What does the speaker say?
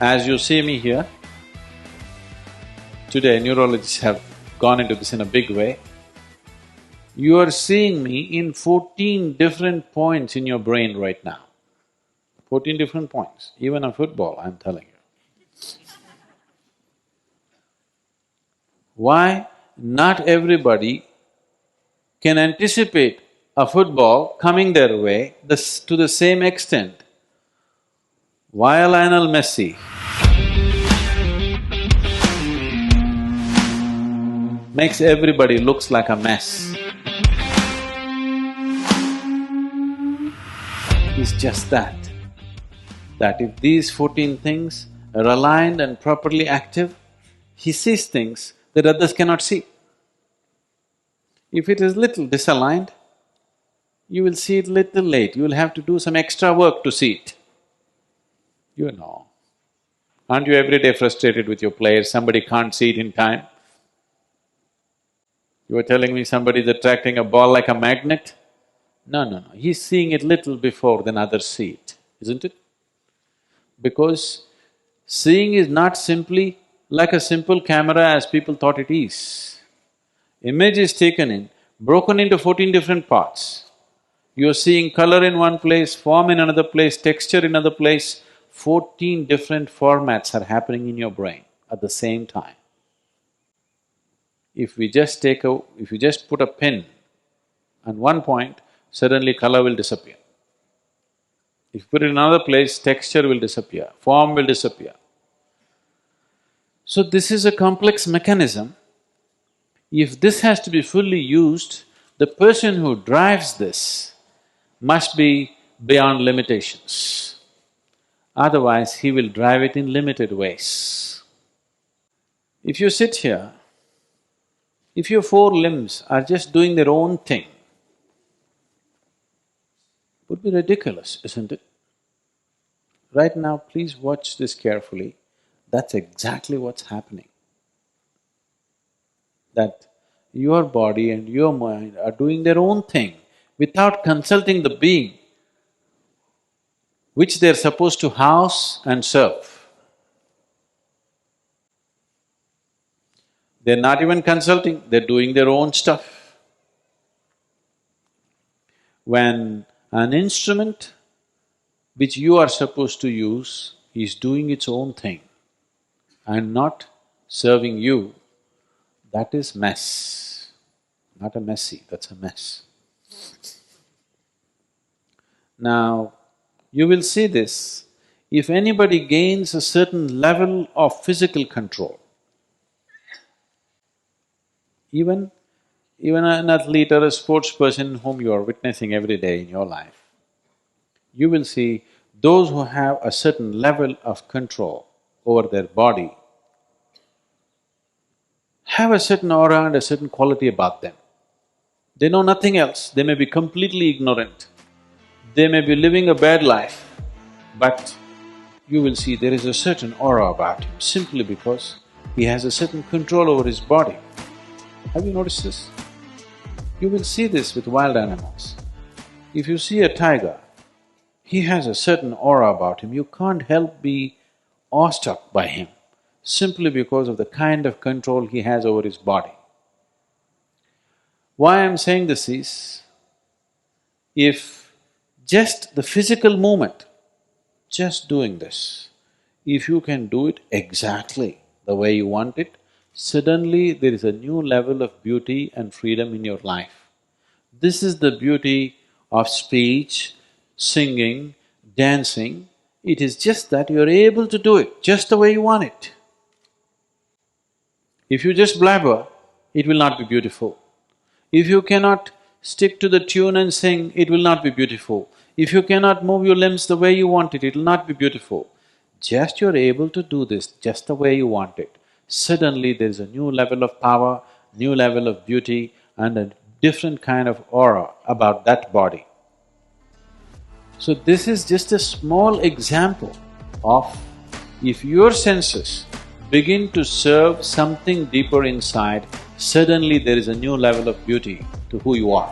As you see me here, today neurologists have gone into this in a big way. You are seeing me in 14 different points in your brain right now. 14 different points, even a football, I'm telling you. Why? Not everybody can anticipate a football coming their way to the same extent. Why Lionel Messi makes everybody looks like a mess. It's just that if these 14 things are aligned and properly active, he sees things that others cannot see. If it is little disaligned, you will see it little late, you will have to do some extra work to see it. You know. Aren't you every day frustrated with your players, somebody can't see it in time? You were telling me somebody's attracting a ball like a magnet? No, he's seeing it little before than others see it, isn't it? Because seeing is not simply like a simple camera as people thought it is. Image is taken in, broken into 14 different parts. You're seeing color in one place, form in another place, texture in another place. 14 different formats are happening in your brain at the same time. If you just put a pin on one point, suddenly color will disappear. If you put it in another place, texture will disappear, form will disappear. So this is a complex mechanism. If this has to be fully used, the person who drives this must be beyond limitations. Otherwise, he will drive it in limited ways. If you sit here, if your four limbs are just doing their own thing, it would be ridiculous, isn't it? Right now, please watch this carefully. That's exactly what's happening. That your body and your mind are doing their own thing without consulting the being which they're supposed to house and serve. They're not even consulting, they're doing their own stuff. When an instrument which you are supposed to use is doing its own thing and not serving you, that is mess. Not a Messi, that's a mess. Now, you will see this, if anybody gains a certain level of physical control, even an athlete or a sports person whom you are witnessing every day in your life, you will see those who have a certain level of control over their body have a certain aura and a certain quality about them. They know nothing else, they may be completely ignorant, they may be living a bad life, but you will see there is a certain aura about him simply because he has a certain control over his body. Have you noticed this? You will see this with wild animals. If you see a tiger, he has a certain aura about him, you can't help be awestruck by him simply because of the kind of control he has over his body. Why I'm saying this is, if just the physical movement, just doing this, if you can do it exactly the way you want it, suddenly there is a new level of beauty and freedom in your life. This is the beauty of speech, singing, dancing. It is just that you're able to do it just the way you want it. If you just blabber, it will not be beautiful. If you cannot stick to the tune and sing, it will not be beautiful. If you cannot move your limbs the way you want it, it will not be beautiful. Just you're able to do this just the way you want it, suddenly there is a new level of power, new level of beauty and a different kind of aura about that body. So this is just a small example of if your senses begin to serve something deeper inside, suddenly there is a new level of beauty to who you are.